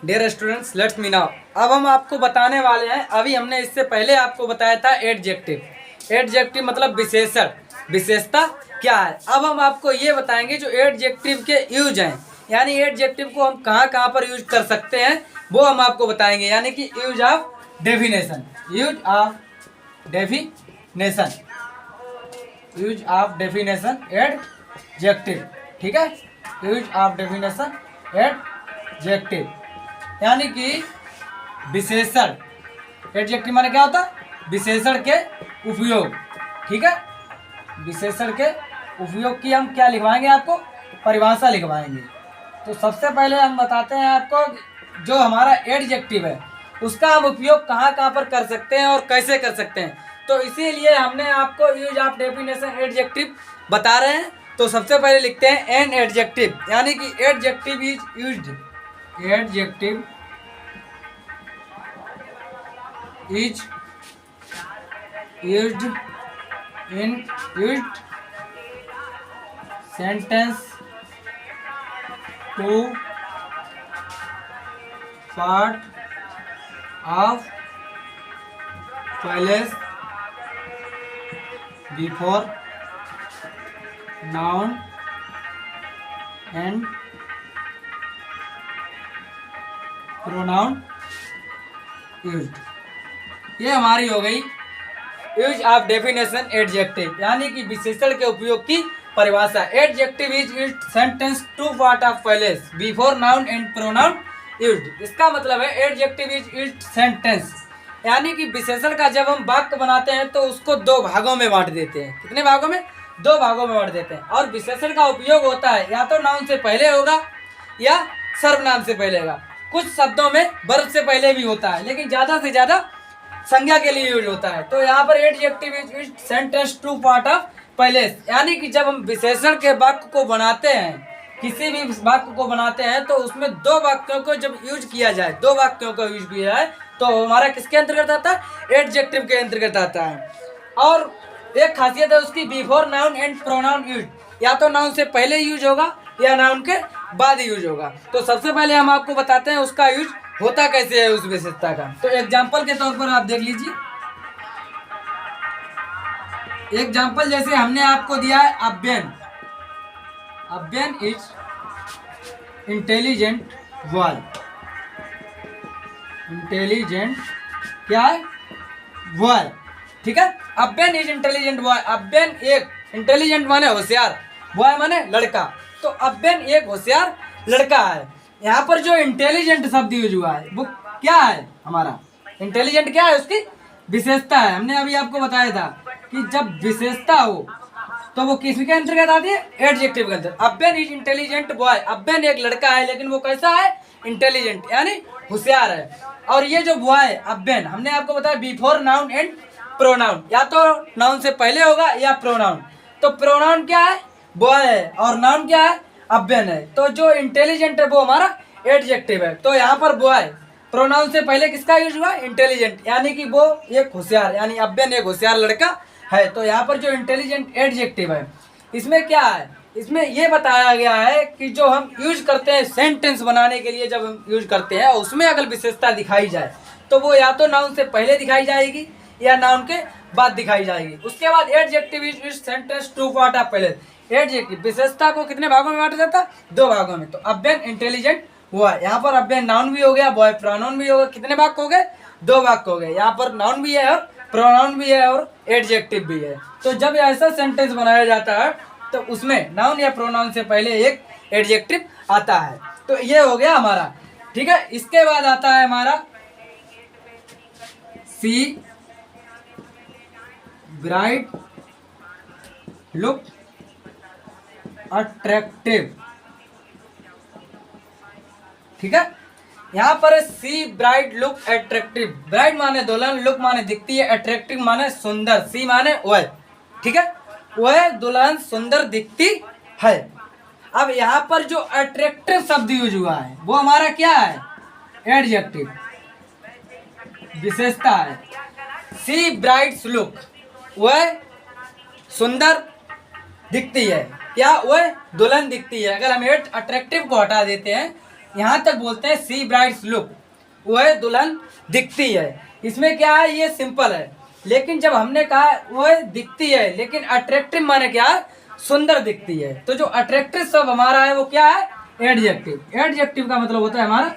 Dear students, let's me now. अब हम आपको बताने वाले हैं, अभी हमने इससे पहले आपको बताया था एडजेक्टिव। एडजेक्टिव मतलब विशेषण, विशेषता क्या है। अब हम आपको ये बताएंगे जो एडजेक्टिव के यूज हैं, यानी एडजेक्टिव को हम कहाँ कहाँ पर यूज कर सकते हैं वो हम आपको बताएंगे, यानी कि use of definition. Use of definition, use of definition adjective, ठीक है। यूज ऑफ डेफिनेशन एडजेक्टिव यानी कि विशेषण। एडजेक्टिव माने क्या होता है? विशेषण के उपयोग, ठीक है। विशेषण के उपयोग की हम क्या लिखवाएंगे आपको? परिभाषा लिखवाएंगे। तो सबसे पहले हम बताते हैं आपको जो हमारा एडजेक्टिव है उसका हम उपयोग कहाँ कहाँ पर कर सकते हैं और कैसे कर सकते हैं। तो इसीलिए हमने आपको यूज ऑफ डेफिनेशन एडजेक्टिव बता रहे हैं। तो सबसे पहले लिखते हैं एन एडजेक्टिव, यानी कि adjective is used, adjective is used in used sentence to part of place before noun and pronoun used। ये हमारी हो गई यूज ऑफ डेफिनेशन एडजेक्टिव, यानी कि विशेषण के उपयोग की परिभाषा। Adjective is used sentence to part of place before noun and pronoun used. इसका मतलब है एडजेक्टिव इज यूज्ड सेंटेंस, यानी कि विशेषण का जब हम वाक्य बनाते हैं तो उसको दो भागों में बांट देते हैं। कितने भागों में? दो भागों में बांट देते हैं। और विशेषण का उपयोग होता है या तो नाउन से पहले होगा या सर्वनाम से पहले होगा। कुछ शब्दों में वर्ब से पहले भी होता है, लेकिन ज़्यादा से ज़्यादा संज्ञा के लिए यूज होता है। तो यहाँ पर adjective is sentence to part of place, यानी कि जब हम विशेषण के वाक्य को बनाते हैं, किसी भी वाक्य को बनाते हैं तो उसमें दो वाक्यों को जब यूज किया जाए, दो वाक्यों को यूज किया जाए तो हमारा किसके अंतर्गत आता है? एडजेक्टिव के अंतर्गत आता है। और एक खासियत है उसकी, before noun and pronoun use, या तो नाउन से पहले यूज होगा या नाउन के बाद यूज होगा। तो सबसे पहले हम आपको बताते हैं उसका यूज होता कैसे है उस विशेषता का। तो एग्जाम्पल के तौर पर आप देख लीजिए। एग्जाम्पल जैसे हमने आपको दिया है अब्यन। अब्यन इज इंटेलिजेंट बॉय। इंटेलिजेंट क्या है? बॉय, ठीक है। अब्यन इज इंटेलिजेंट बॉय। अब्यन एक इंटेलिजेंट माने होशियार, बॉय माने लड़का। तो अब्यन एक होशियार लड़का है। यहाँ पर जो इंटेलिजेंट शब्द यूज हुआ है वो क्या है? हमारा इंटेलिजेंट क्या है? उसकी विशेषता है। हमने अभी आपको बताया था कि जब विशेषता हो तो वो किसके अंतर्गत आती है? एडजेक्टिव के अंदर। अब्यन इज इंटेलिजेंट बॉय। अब्यन एक लड़का है, लेकिन वो कैसा है? इंटेलिजेंट, यानी होशियार है। और ये जो बॉय अब्यन हमने आपको बताया बिफोर नाउन एंड प्रोनाउन, या तो नाउन से पहले होगा या प्रोनाउन। तो प्रोनाउन क्या है? बॉय है, और नाउन क्या है? अब्यन है। तो जो इंटेलिजेंट है वो हमारा एडजेक्टिव है। तो यहाँ पर बॉय प्रोनाउन से पहले किसका यूज हुआ? इंटेलिजेंट, यानी कि वो एक होशियार, यानी अब्यन एक होशियार लड़का है। तो यहाँ पर जो इंटेलिजेंट एडजेक्टिव है इसमें क्या है? इसमें ये बताया गया है कि जो हम यूज करते हैं सेंटेंस बनाने के लिए, जब हम यूज करते हैं उसमें अगर विशेषता दिखाई जाए तो वो या तो नाउन से पहले दिखाई जाएगी या नाउन के बाद दिखाई जाएगी। उसके बाद adjective is sentence to part of place. Adjective विशेषता को कितने भागों में बांटा जाता है? दो भागों में। तो अब्यन इंटेलिजेंट हुआ, यहाँ पर अब्यन नाउन भी हो गया, बॉय प्रोनाउन भी हो गया। कितने वाक्य हो गए? दो वाक्य हो गए। यहाँ पर नाउन भी है और प्रोनाउन भी है और एडजेक्टिव भी है। तो जब ऐसा सेंटेंस बनाया जाता है तो उसमें नाउन या प्रोनाउन से पहले एक एडजेक्टिव आता है। तो ये हो गया हमारा, ठीक है। इसके बाद आता है हमारा सी ब्राइट लुक अट्रैक्टिव, ठीक है। यहाँ पर सी ब्राइट लुक अट्रैक्टिव। ब्राइट माने दुल्हन, लुक माने दिखती है, अट्रैक्टिव माने सुंदर, सी माने वह, ठीक है। वह दुल्हन सुंदर दिखती है। अब यहाँ पर जो अट्रैक्टिव शब्द यूज हुआ है वो हमारा क्या है? एडजेक्टिव, विशेषता है। सी ब्राइट लुक, वह सुंदर दिखती है, क्या? वह दुल्हन दिखती है। अगर हम अट्रैक्टिव को हटा देते हैं यहाँ तक बोलते हैं सी ब्राइड्स लुक, वह दुल्हन दिखती है। इसमें क्या है, ये सिंपल है, लेकिन जब हमने कहा वह दिखती है, लेकिन अट्रैक्टिव माने क्या है, सुंदर दिखती है। तो जो अट्रैक्टिव शब्द हमारा है वो क्या है, एडजेक्टिव। एडजेक्टिव का मतलब होता है हमारा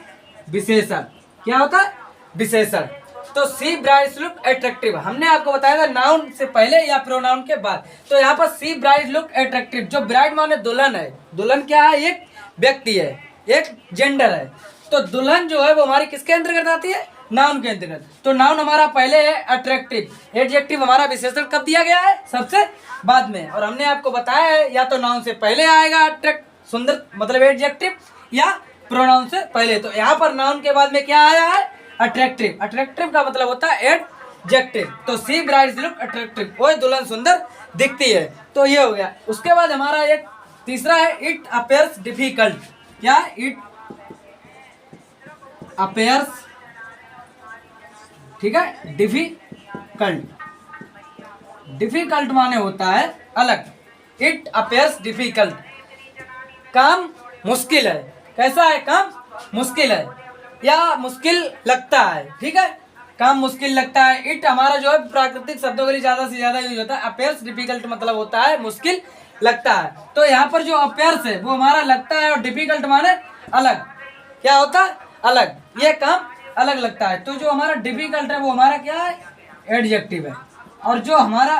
विशेषण। क्या होता है, विशेषण। तो सी ब्राइड्स लुक अट्रैक्टिव हमने आपको बताया था नाउन से पहले या प्रोनाउन के बाद। तो यहाँ पर सी ब्राइड लुक अट्रैक्टिव, जो ब्राइड माने दुल्हन है, दुल्हन क्या है, एक व्यक्ति है, एक जेंडर है। तो दुल्हन जो है वो हमारी किसके अंतर्गत आती है, नाउन के अंतर्गत। तो नाउन हमारा पहले है अट्रैक्टिव, एडजेक्टिव हमारा विशेषण कब दिया गया है, सबसे बाद में। और हमने आपको बताया है या तो नाउन से पहले आएगा अट्रैक्ट सुंदर मतलब एडजेक्टिव, या प्रोनाउन से पहले। तो यहाँ पर नाउन के बाद में क्या आया है, अट्रैक्टिव। अट्रैक्टिव का मतलब होता है एडजेक्टिव। तो सी ब्राइड्स लुक अट्रैक्टिव, वो दुल्हन सुंदर दिखती है। तो ये हो गया। उसके बाद हमारा एक तीसरा है इट अपीयर्स डिफिकल्ट। क्या, इट अपीयर्स, ठीक है, डिफिकल्ट। डिफिकल्ट माने होता है अलग। इट अपीयर्स डिफिकल्ट, काम मुश्किल है। कैसा है, काम मुश्किल है या मुश्किल लगता है, ठीक है, काम मुश्किल लगता है। इट हमारा जो है प्राकृतिक शब्दों के लिए ज्यादा से ज्यादा यूज होता है। अपेयर्स डिफिकल्ट मतलब होता है मुश्किल लगता है। तो यहाँ पर जो अपेयर्स है वो हमारा लगता है, और डिफिकल्ट माने अलग। क्या होता है, अलग, ये काम अलग लगता है। तो जो हमारा डिफिकल्ट है वो हमारा क्या है, एडजेक्टिव है। और जो हमारा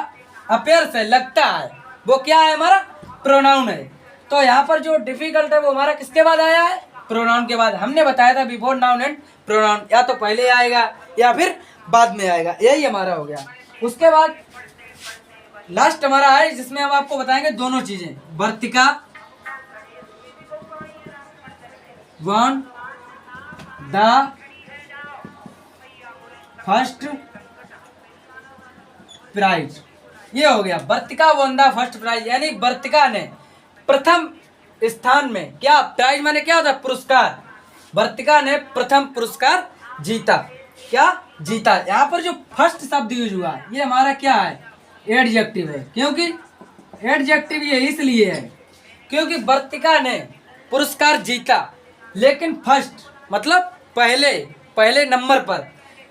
अपेयर्स है, लगता है, वो क्या है, हमारा प्रोनाउन है। तो यहाँ पर जो डिफिकल्ट है वो हमारा किसके बाद आया है, प्रोनाउन के बाद। हमने बताया था बिफोर नाउन एंड प्रोनाउन, या तो पहले आएगा या फिर बाद में आएगा, यही हमारा हो गया। उसके बाद लास्ट हमारा है जिसमें हम आपको बताएंगे दोनों चीजें, वर्तिका वन द फर्स्ट प्राइज। ये हो गया, वर्तिका वन द फर्स्ट प्राइज, यानी वर्तिका ने प्रथम स्थान में, क्या प्राइज माने क्या होता है, पुरस्कार। वर्तिका ने प्रथम पुरस्कार जीता। क्या, जीता। यहाँ पर जो फर्स्ट शब्द यूज हुआ ये हमारा क्या है, एडजेक्टिव है। क्योंकि एडजेक्टिव ये इसलिए है क्योंकि वर्तिका ने पुरस्कार जीता, लेकिन फर्स्ट मतलब पहले नंबर पर।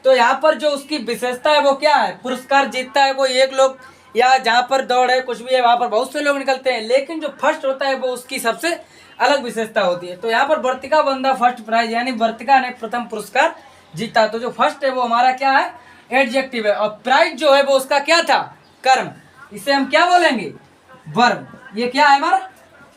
तो यहाँ पर जो उसकी विशेषता है वो क्या है, पुरस्कार जीतता है वो एक लोग, या जहाँ पर दौड़ है कुछ भी है वहाँ पर बहुत से लोग निकलते हैं, लेकिन जो फर्स्ट होता है वो उसकी सबसे अलग विशेषता होती है। तो यहाँ पर वर्तिका वन द फर्स्ट प्राइज, यानी वर्तिका ने प्रथम पुरस्कार जीता। तो जो फर्स्ट है वो हमारा क्या है, एडजेक्टिव है। और प्राइज जो है वो उसका क्या था, कर्म। इसे हम क्या बोलेंगे, वर्ब। ये क्या है, हमारा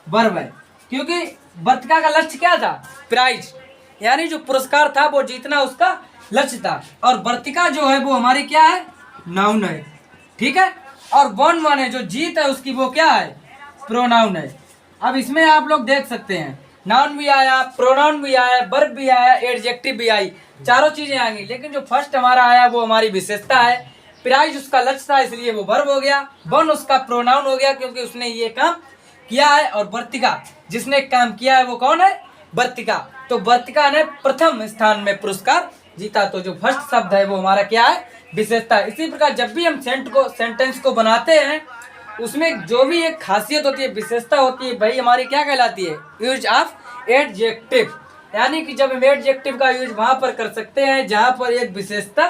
वर्ब है। क्योंकि वर्तिका का लक्ष्य क्या था, प्राइज, यानी जो पुरस्कार था वो जीतना उसका लक्ष्य था। और वर्तिका जो है वो हमारी क्या है, नाउन है, ठीक है। और वन माने जो जीत है उसकी वो क्या है, प्रोनाउन है। अब इसमें आप लोग देख सकते हैं नाउन भी आया, प्रोनाउन भी आया, वर्ब भी आया, एडजेक्टिव भी आई, चारों चीजें आएंगी। लेकिन जो फर्स्ट हमारा आया वो हमारी विशेषता है। प्राइज उसका लक्ष्य था इसलिए वो वर्ब हो गया। वन उसका प्रोनाउन हो गया क्योंकि उसने ये काम किया है। और वर्तिका जिसने काम किया है वो कौन है, वर्तिका। तो वर्तिका ने प्रथम स्थान में पुरस्कार जीता। तो जो फर्स्ट शब्द है वो हमारा क्या है, विशेषता। इसी प्रकार जब भी हम सेंटेंस को बनाते हैं उसमें जो भी एक खासियत होती है, विशेषता होती है, भाई हमारी क्या कहलाती है, यूज ऑफ एडजेक्टिव। यानी कि जब हम एडजेक्टिव का यूज वहां पर कर सकते हैं जहां पर एक विशेषता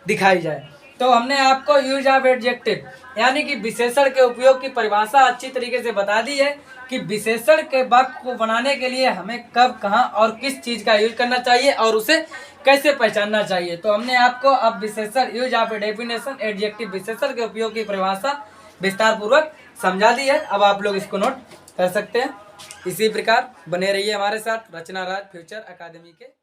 दिखाई जाए। तो हमने आपको यूज ऑफ एडजेक्टिव यानी कि विशेषण के उपयोग की परिभाषा अच्छी तरीके से बता दी है कि विशेषण के वाक्य को बनाने के लिए हमें कब, कहाँ और किस चीज़ का यूज करना चाहिए और उसे कैसे पहचानना चाहिए। तो हमने आपको अब विशेषण use of a definition adjective विशेषण के उपयोग की परिभाषा विस्तार पूर्वक समझा दी है। अब आप लोग इसको नोट कर सकते हैं। इसी प्रकार बने रहिए हमारे साथ रचना राज फ्यूचर अकादमी के।